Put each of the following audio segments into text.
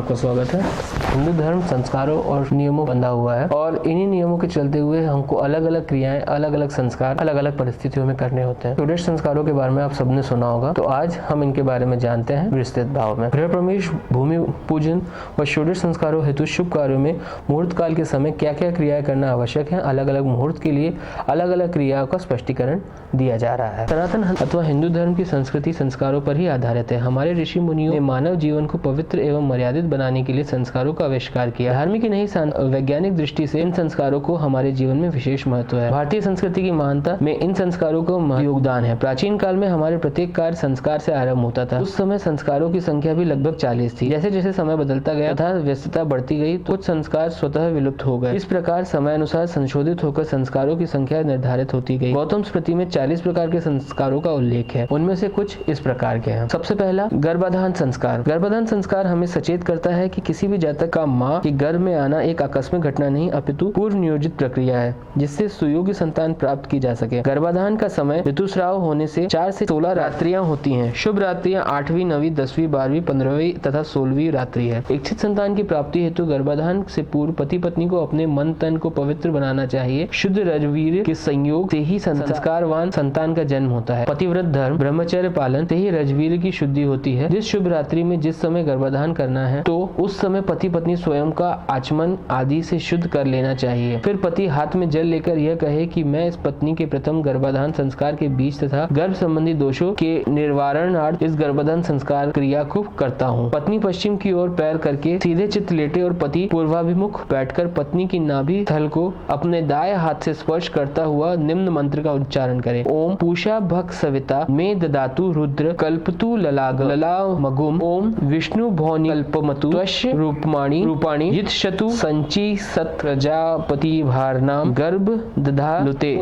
आपका स्वागत है। हिंदू धर्म संस्कारों और नियमों बंधा हुआ है और इन्हीं नियमों के चलते हुए हमको अलग अलग क्रियाएं, अलग अलग संस्कार अलग अलग परिस्थितियों में करने होते हैं। षोडश संस्कारों के बारे में आप सबने सुना होगा, तो आज हम इनके बारे में जानते हैं विस्तृत भाव में। गृह प्रवेश, भूमि पूजन व षोडश संस्कारों हेतु शुभ कार्यों में मुहूर्त काल के समय क्या क्या क्रियाएं करना आवश्यक है। अलग अलग मुहूर्त के लिए अलग अलग क्रियाओं का स्पष्टीकरण दिया जा रहा है। सनातन अथवा हिंदू धर्म की संस्कृति संस्कारों पर ही आधारित है। हमारे ऋषि मुनियों ने मानव जीवन को पवित्र एवं मर्यादित बनाने के लिए संस्कारों का आविष्कार किया। धार्मिक ही नहीं, वैज्ञानिक दृष्टि से इन संस्कारों को हमारे जीवन में विशेष महत्व है। भारतीय संस्कृति की महानता में इन संस्कारों का योगदान है। प्राचीन काल में हमारे प्रत्येक कार्य संस्कार से आरंभ होता था। उस समय संस्कारों की संख्या भी लगभग 40 थी। जैसे जैसे समय बदलता गया तथा व्यस्तता बढ़ती गई, कुछ संस्कार स्वतः विलुप्त हो गए। इस प्रकार समय अनुसार संशोधित होकर संस्कारों की संख्या निर्धारित होती गई। गौतम स्मृति में 40 प्रकार के संस्कारों का उल्लेख है। उनमें से कुछ इस प्रकार के हैं। सबसे पहला गर्भाधान संस्कार। गर्भाधान संस्कार हमें सचेत करता है कि किसी भी जातक का मां के गर्भ में आना एक आकस्मिक घटना नहीं, अपितु पूर्व नियोजित प्रक्रिया है जिससे सुयोग्य संतान प्राप्त की जा सके। गर्भाधान का समय ऋतुस्राव होने से 4 से 16 रात्रियां होती हैं। शुभ रात्रियां 8वीं, 9वीं, 10वीं, 12वीं, 15वीं तथा 16वीं रात्रि है। इच्छित संतान की प्राप्ति हेतु गर्भाधान से पूर्व पति पत्नी को अपने मन तन को पवित्र बनाना चाहिए। शुद्ध रजवीर के संयोग से ही संस्कारवान संतान का जन्म होता है। पतिव्रत धर्म, ब्रह्मचर्य पालन से ही रजवीर की शुद्धि होती है। जिस शुभ रात्रि में जिस समय गर्भाधान करना है तो उस समय पति पत्नी स्वयं का आचमन आदि से शुद्ध कर लेना चाहिए। फिर पति हाथ में जल लेकर यह कहे कि मैं इस पत्नी के प्रथम गर्भाधान संस्कार के बीच तथा गर्भ संबंधी दोषों के निवारणार्थ इस गर्भाधान संस्कार क्रिया को करता हूँ। पत्नी पश्चिम की ओर पैर करके सीधे चित्त लेटे और पति पूर्वाभिमुख बैठकर पत्नी की नाभि थल को अपने दाएं हाथ से स्पर्श करता हुआ निम्न मंत्र का उच्चारण करे। ओम पूषा भक सविता में ददातु रुद्र कल्पतु ललाग ललामगुम ओम विष्णु भौनि कल्पमतु त्वश्य रूपाणी यितशतु संची सत प्रजापति भारनाम गर्भ दधा लुते।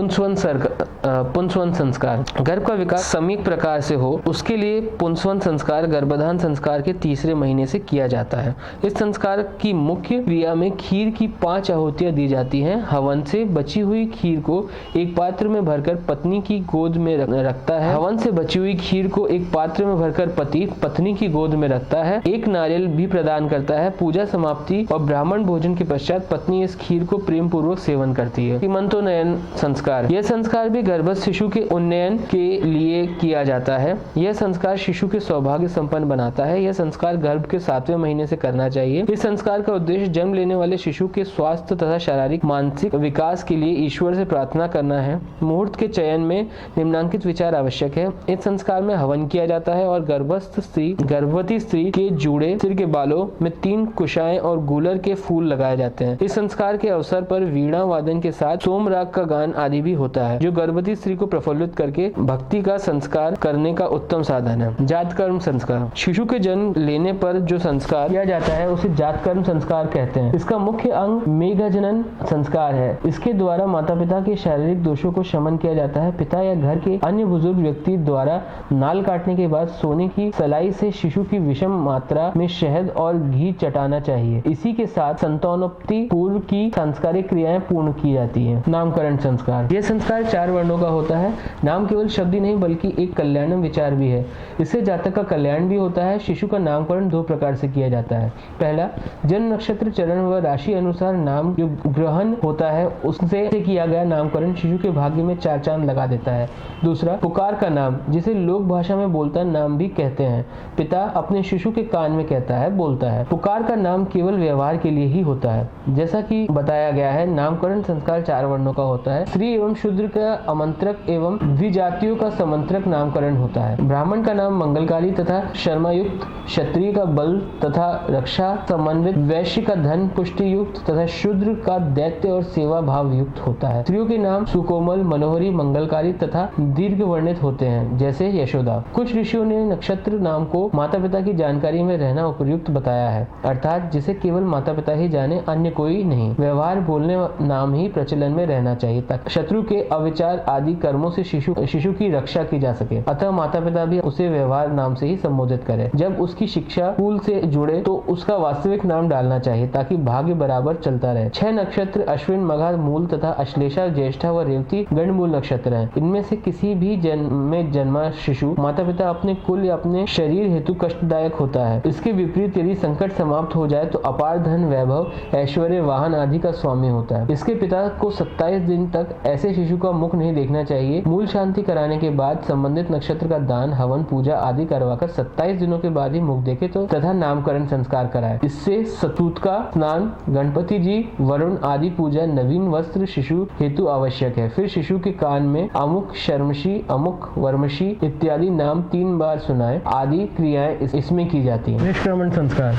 पुंसवन संस्कार। गर्भ का विकास सम्यक प्रकार से हो उसके लिए पुंसवन संस्कार गर्भाधान संस्कार के तीसरे महीने से किया जाता है। इस संस्कार की मुख्य क्रिया में खीर की 5 आहुतियां दी जाती हैं। हवन से बची हुई खीर को एक पात्र में भरकर पत्नी की गोद में रखता है। हवन से बची हुई खीर को एक पात्र में भरकर पति पत्नी की गोद में रखता है। एक नारियल भी प्रदान करता है। पूजा समाप्ति और ब्राह्मण भोजन के पश्चात पत्नी इस खीर को प्रेम पूर्वक सेवन करती है। सीमंतोन्नयन संस्कार। यह संस्कार भी गर्भस्थ शिशु के उन्नयन के लिए किया जाता है। यह संस्कार शिशु के सौभाग्य संपन्न बनाता है। यह संस्कार गर्भ के 7वें महीने से करना चाहिए। इस संस्कार का उद्देश्य जन्म लेने वाले शिशु के स्वास्थ्य तथा शारीरिक मानसिक विकास के लिए ईश्वर से प्रार्थना करना है। मुहूर्त के चयन में निम्नांकित विचार आवश्यक है। इस संस्कार में हवन किया जाता है और गर्भवती स्त्री के जूड़े सिर के बालों में 3 कुशाएं और गूलर के फूल लगाए जाते हैं। इस संस्कार के अवसर पर वीणा वादन के साथ सोमराग का गान आदि भी होता है, जो गर्भवती स्त्री को प्रफुल्लित करके भक्ति का संस्कार करने का उत्तम साधन है। जातकर्म संस्कार। शिशु के जन्म लेने पर जो संस्कार किया जाता है उसे जातकर्म संस्कार कहते हैं। इसका मुख्य अंग मेघजनन संस्कार है। इसके द्वारा माता पिता के शारीरिक दोषों को शमन किया जाता है। पिता या घर के अन्य बुजुर्ग व्यक्ति द्वारा नाल काटने के बाद सोने की सलाई से शिशु की विषम मात्रा में शहद और घी चटाना चाहिए। इसी के साथ संतानोत्पत्ति पूर्व की सांस्कारिक क्रियाएं पूर्ण की जाती हैं। नामकरण संस्कार। यह संस्कार 4 वर्णों का होता है। नाम केवल शब्द ही नहीं बल्कि एक कल्याणम विचार भी है। इससे जातक का कल्याण भी होता है। शिशु का नामकरण 2 प्रकार से किया जाता है। पहला, जन्म नक्षत्र चरण व राशि अनुसार नाम जो ग्रहण होता है उससे किया गया नामकरण शिशु के भाग्य में 4 चांद लगा देता है। दूसरा, पुकार का नाम, जिसे लोक भाषा में बोलता नाम भी कहते हैं। पिता अपने शिशु के कान में कहता है, बोलता है। पुकार का नाम केवल व्यवहार के लिए ही होता है। जैसा कि बताया गया है, नामकरण संस्कार 4 वर्णों का होता है। स्त्री एवं शूद्र का आमंत्रक एवं द्विजातियों का समंत्रक नामकरण होता है। ब्राह्मण का नाम मंगलकारी तथा शर्मायुक्त, क्षत्रिय का बल तथा रक्षा समन्वित, वैश्य का धन पुष्टि युक्त तथा शूद्र का दैत्य और सेवा भाव युक्त होता है। स्त्रियों के नाम सुकोमल, मनोहरी, मंगलकारी तथा दीर्घ वर्णित होते हैं, जैसे यशोदा। कुछ ऋषियों ने नक्षत्र नाम को माता पिता की जानकारी में रहना उपयुक्त बताया है, अर्थात जिसे केवल माता पिता ही जाने, अन्य कोई नहीं। व्यवहार बोलने नाम ही प्रचलन में रहना चाहिए ताकि शत्रु के अविचार आदि कर्मों से शिशु की रक्षा की जा सके। अतः माता पिता भी उसे व्यवहार नाम से ही संबोधित करें। जब उसकी शिक्षा कुल से जुड़े तो उसका वास्तविक नाम डालना चाहिए ताकि भाग्य बराबर चलता रहे। 6 नक्षत्र अश्विन, मघा, मूल तथा अश्लेषा, ज्येष्ठा व रेवती गणमूल नक्षत्र हैं। इनमें से किसी भी में जन्मा शिशु माता पिता अपने कुल या अपने शरीर हेतु कष्टदायक होता है। इसके विपरीत यदि संकट समाप्त हो जाए तो अपार धन, वैभव, ऐश्वर्य, वाहन आदि का स्वामी होता है। इसके पिता को 27 दिन तक ऐसे शिशु का मुख नहीं देखना चाहिए। मूल शांति कराने के बाद संबंधित नक्षत्र का दान, हवन, पूजा आदि करवाकर 27 दिनों के बाद ही मुख देखे तो तथा नामकरण संस्कार कराए। इससे सतूत का स्नान, गणपति जी, वरुण आदि पूजा, नवीन वस्त्र शिशु हेतु आवश्यक है। फिर शिशु के कान में अमुक शर्मशी, अमुक वर्मशी इत्यादि नाम 3 बार सुनाए आदि क्रियाएं इसमें की जाती है। निष्क्रमण संस्कार,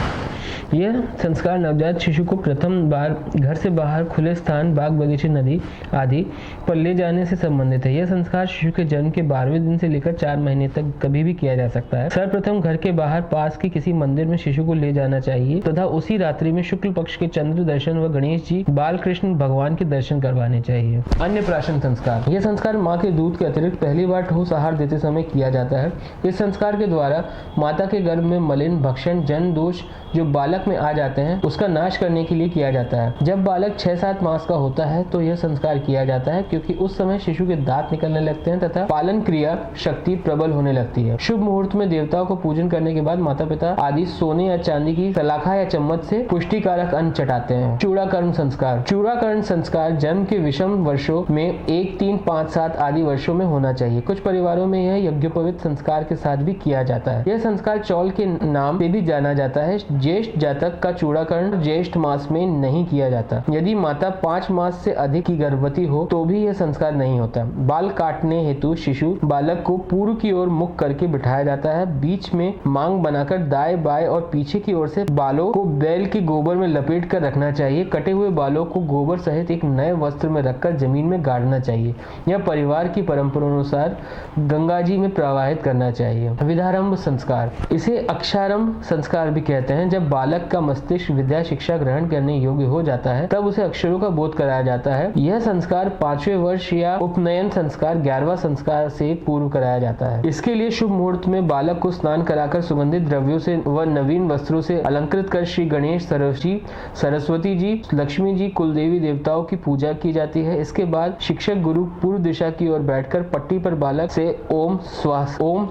यह संस्कार नवजात शिशु को प्रथम बार घर से बाहर खुले स्थान, बाग, बगीचे, नदी आदि पर ले जाने से संबंधित है। यह संस्कार शिशु के जन्म के 12वें दिन से लेकर 4 महीने तक कभी भी किया जा सकता है। सर्वप्रथम घर के बाहर पास के किसी मंदिर में शिशु को ले जाना चाहिए तथा उसी रात्रि में शुक्ल पक्ष के चंद्र दर्शन व गणेश जी, बाल कृष्ण भगवान के दर्शन करवाने चाहिए। अन्नप्राशन संस्कार, यह संस्कार माँ के दूध के अतिरिक्त पहली बार ठोस आहार देते समय किया जाता है। इस संस्कार के द्वारा माता के गर्भ में मलिन, भक्षण, जन दोष जो बालक में आ जाते हैं उसका नाश करने के लिए किया जाता है। जब बालक 6-7 मास का होता है तो यह संस्कार किया जाता है, क्योंकि उस समय शिशु के दांत निकलने लगते हैं तथा पालन क्रिया शक्ति प्रबल होने लगती है। शुभ मुहूर्त में देवताओं को पूजन करने के बाद माता पिता आदि सोने या चांदी की सलाखा या चम्मच से पुष्टिकारक अन्न चटाते हैं। चूड़ाकरण संस्कार, चूड़ाकरण संस्कार जन्म के विषम वर्षों में 1, 3, 5, 7 आदि वर्षों में होना चाहिए। कुछ परिवारों में यह यज्ञोपवीत संस्कार के साथ भी किया जाता है। यह संस्कार चौल के नाम से भी जाना जाता है। ज्येष्ठ जातक का चूड़ाकरण ज्येष्ठ मास में नहीं किया जाता। यदि माता 5 मास से अधिक की गर्भवती हो तो भी यह संस्कार नहीं होता। बाल काटने हेतु शिशु बालक को पूर्व की ओर मुख करके बिठाया जाता है। बीच में मांग बनाकर दाएं बाएं और पीछे की ओर से बालों को बैल के गोबर में लपेट कर रखना चाहिए। कटे हुए बालों को गोबर सहित एक नए वस्त्र में रखकर जमीन में गाड़ना चाहिए। यह परिवार की परंपरा अनुसार गंगा जी में प्रवाहित करना चाहिए। विद्यारंभ संस्कार, इसे अक्षारंभ संस्कार भी कहते हैं। जब बालक का मस्तिष्क विद्या शिक्षा ग्रहण करने योग्य हो जाता है तब उसे अक्षरों का बोध कराया जाता है। यह संस्कार 5वें वर्ष या उपनयन संस्कार 11वां संस्कार से पूर्व कराया जाता है। इसके लिए शुभ मुहूर्त में बालक को स्नान कराकर सुगंधित द्रव्यों से व नवीन वस्त्रों से अलंकृत कर श्री गणेश, सरस्वती जी, लक्ष्मी जी, कुल देवी देवताओं की पूजा की जाती है। इसके बाद शिक्षक गुरु पूर्व दिशा की ओर बैठकर पट्टी पर बालक से ओम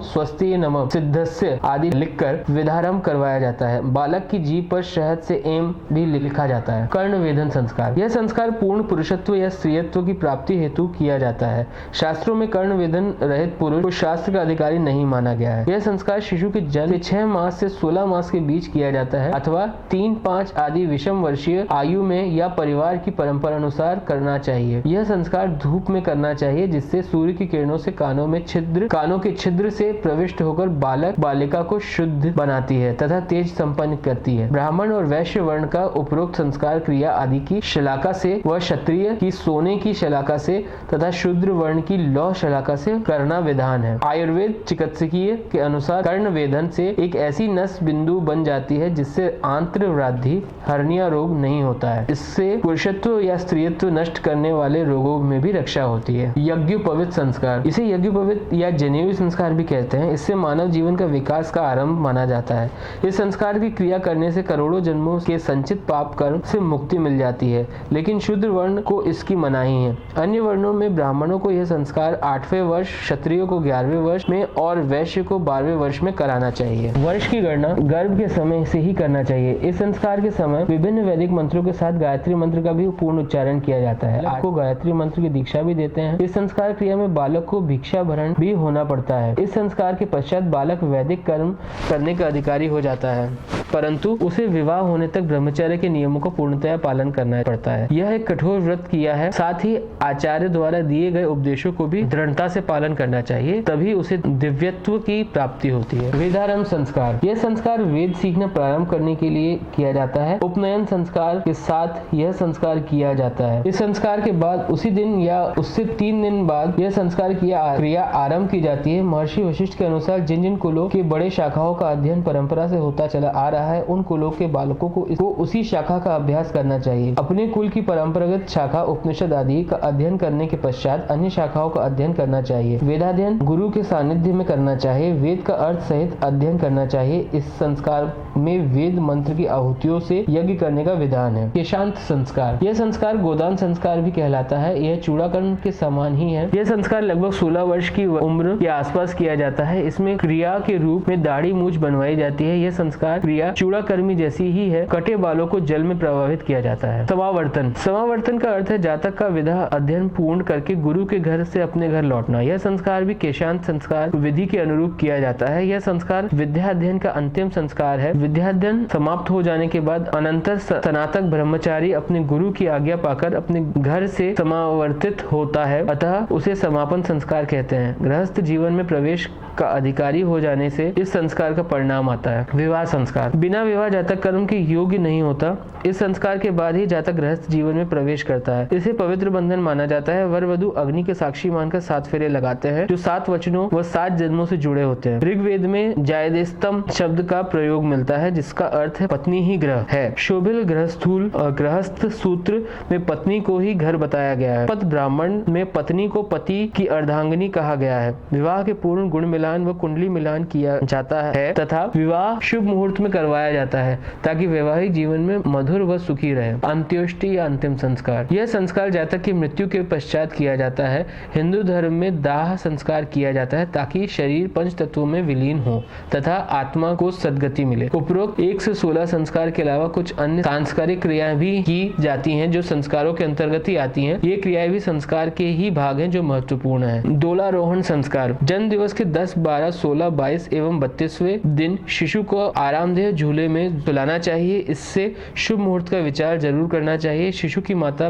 स्वस्ति नमः सिद्धस्य आदि लिखकर विधारंभ करवाया जाता है। बालक की जीभ पर शहद से एम भी लिखा जाता है। कर्ण वेधन संस्कार, यह संस्कार पूर्ण पुरुषत्व या स्त्रीत्व की प्राप्ति हेतु किया जाता है। शास्त्रों में कर्ण वेधन रहित पुरुष को शास्त्र का अधिकारी नहीं माना गया है। यह संस्कार शिशु के जन्म से 6 मास से 16 मास के बीच किया जाता है अथवा 3, 5 आदि विषम वर्षीय आयु में या परिवार की परंपरा अनुसार करना चाहिए। यह संस्कार धूप में करना चाहिए, जिससे सूर्य की किरणों से कानों के छिद्र से प्रविष्ट होकर बालक बालिका को शुद्ध बनाती है तथा तेज संपन्न करती है। ब्राह्मण और वैश्य वर्ण का उपरोक्त संस्कार क्रिया आदि की शलाका से व क्षत्रिय की सोने की शलाका से तथा शूद्र वर्ण की लौह शलाका से करना विधान है। आयुर्वेद चिकित्सकीय के अनुसार कर्ण वेधन से एक ऐसी नस बिंदु बन जाती है जिससे आंत्र व्याधि, हर्निया रोग नहीं होता है। इससे पुरुषत्व या स्त्रीत्व नष्ट करने वाले रोगों में भी रक्षा होती है। यज्ञोपवीत संस्कार, इसे यज्ञोपवीत या जनेऊ संस्कार भी कहते हैं। इससे मानव जीवन का विकास का आरंभ माना जाता है। इस संस्कार की क्रिया करने से करोड़ों जन्मों के संचित पाप कर्म से मुक्ति मिल जाती है, लेकिन शूद्र वर्ण को इसकी मनाही है। अन्य वर्णों में ब्राह्मणों को यह संस्कार 8वें वर्ष, क्षत्रियों को 11वें वर्ष में और वैश्य को 12वें वर्ष में कराना चाहिए। वर्ष की गणना गर्भ के समय से ही करना चाहिए। इस संस्कार के समय विभिन्न वैदिक मंत्रों के साथ गायत्री मंत्र का भी पूर्ण उच्चारण किया जाता है। आपको गायत्री मंत्र की दीक्षा भी देते हैं। इस संस्कार क्रिया में बालक को भिक्षा भरण भी होना पड़ता है। इस संस्कार के पश्चात बालक वैदिक कर्म करने का अधिकारी हो जाता है, परंतु उसे विवाह होने तक ब्रह्मचर्य के नियमों को पूर्णतया पालन करना पड़ता है। यह एक कठोर व्रत किया है। साथ ही आचार्य द्वारा दिए गए उपदेशों को भी दृढ़ता से पालन करना चाहिए, तभी उसे दिव्यत्व की प्राप्ति होती है। वेदारंभ संस्कार, यह संस्कार वेद सीखना प्रारंभ करने के लिए किया जाता है। उपनयन संस्कार के साथ यह संस्कार किया जाता है। इस संस्कार के बाद उसी दिन या उससे 3 दिन बाद यह संस्कार क्रिया आरंभ की जाती है। महर्षि वशिष्ठ के अनुसार जिन जिन कुलों के बड़े शाखाओं का अध्ययन परंपरा से होता चला आ रहा है, उन कुलों के बालकों को उसी शाखा का अभ्यास करना चाहिए। अपने कुल की परंपरागत शाखा उपनिषद आदि का अध्ययन करने के पश्चात अन्य शाखाओं का अध्ययन करना चाहिए। वेदाध्ययन गुरु के सानिध्य में करना चाहिए। वेद का अर्थ सहित अध्ययन करना चाहिए। इस संस्कार में वेद मंत्र की आहुतियों से यज्ञ करने का विधान है। केशांत संस्कार, यह संस्कार गोदान संस्कार भी कहलाता है। यह चूड़ाकरण के समान ही है। यह संस्कार लगभग 16 वर्ष की उम्र के आसपास किया जाता है। इसमें क्रिया के रूप में दाढ़ी मूछ बनवाई जाती है। यह संस्कार क्रिया कर्मी जैसी ही है। कटे बालों को जल में प्रवाहित किया जाता है। समावर्तन। समावर्तन का अर्थ है जातक का विधा अध्ययन पूर्ण करके गुरु के घर से अपने घर लौटना। यह संस्कार भी केशांत संस्कार विधि के अनुरूप किया जाता है। यह संस्कार विद्या अध्ययन का अंतिम संस्कार है। विद्या अध्ययन समाप्त हो जाने के बाद अनंतर स्नातक ब्रह्मचारी अपने गुरु की आज्ञा पाकर अपने घर से समावर्तित होता है, अतः उसे समापन संस्कार कहते हैं। गृहस्थ जीवन में प्रवेश का अधिकारी हो जाने से इस संस्कार का परिणाम आता है। विवाह संस्कार। बिना विवाह जातक कर्म के योग्य नहीं होता। इस संस्कार के बाद ही जातक गृहस्थ जीवन में प्रवेश करता है। इसे पवित्र बंधन माना जाता है। वर वधु अग्नि के साक्षी मानकर 7 फेरे लगाते हैं, जो 7 वचनों व 7 जन्मों से जुड़े होते हैं। ऋग्वेद में जायदेस्तम शब्द का प्रयोग मिलता है, जिसका अर्थ है पत्नी ही ग्रह है। शोभिल गृहस्थूल गृहस्थ सूत्र में पत्नी को ही घर बताया गया है। पद ब्राह्मण में पत्नी को पति की अर्धांगिनी कहा गया है। विवाह के पूर्ण गुण मिलान व कुंडली मिलान किया जाता है तथा विवाह शुभ मुहूर्त में करवाया जाता है, ताकि वैवाहिक जीवन में मधुर व सुखी रहे। अंत्योष्टि या अंतिम संस्कार। यह संस्कार जातक की मृत्यु के पश्चात किया जाता है। हिंदू धर्म में दाह संस्कार किया जाता है, ताकि शरीर पंच तत्वों में विलीन हो तथा आत्मा को सद्गति मिले। उपरोक्त 1 से 16 संस्कार के अलावा कुछ अन्य सांस्कारिक क्रियाएं भी की जाती हैं, जो संस्कारों के अंतर्गत ही आती हैं। ये क्रियाएं भी संस्कार के ही भाग हैं, जो महत्वपूर्ण है। डोलारोहण संस्कार। जन्म दिवस के 10, 12, 16, 22 एवं 32वें दिन शिशु को आरामदेह झूले में सुलाना चाहिए। इससे शुभ मुहूर्त का विचार जरूर करना चाहिए। शिशु की माता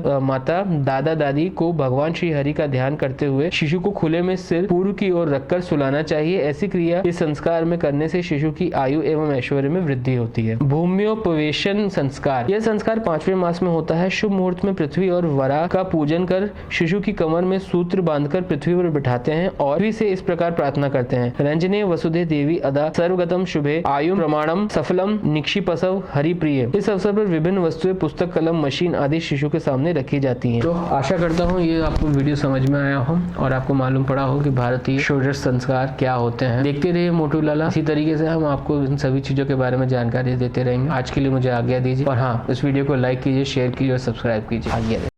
दादा दादी को भगवान श्री हरि का ध्यान करते हुए शिशु को खुले में सिर पूर्व की ओर रखकर सुलाना चाहिए। ऐसी क्रिया इस संस्कार में करने से शिशु की आयु एवं ऐश्वर्य में वृद्धि होती है। भूम्योपवेशन संस्कार। यह संस्कार 5वें मास में होता है। शुभ मुहूर्त में पृथ्वी और वराह का पूजन कर शिशु की कमर में सूत्र बांधकर पृथ्वी पर बिठाते हैं और पृथ्वी से इस प्रकार प्रार्थना करते हैं। रंजने वसुधे देवी अदा सर्वगतम शुभे आयु प्रमाणम सफलम निक्षिपसव हरि प्रिय। इस अवसर पर विभिन्न वस्तुएं, पुस्तक, कलम, मशीन आदि शिशु के सामने रखी जाती हैं। तो आशा करता हूँ ये आपको वीडियो समझ में आया हो और आपको मालूम पड़ा हो कि भारतीय षोडश संस्कार क्या होते हैं। देखते रहिए मोटू लाला। इसी तरीके से हम आपको इन सभी चीजों के बारे में जानकारी देते रहेंगे। आज के लिए मुझे आज्ञा दीजिए और हाँ, इस वीडियो को लाइक कीजिए, शेयर कीजिए और सब्सक्राइब कीजिए। आज्ञा।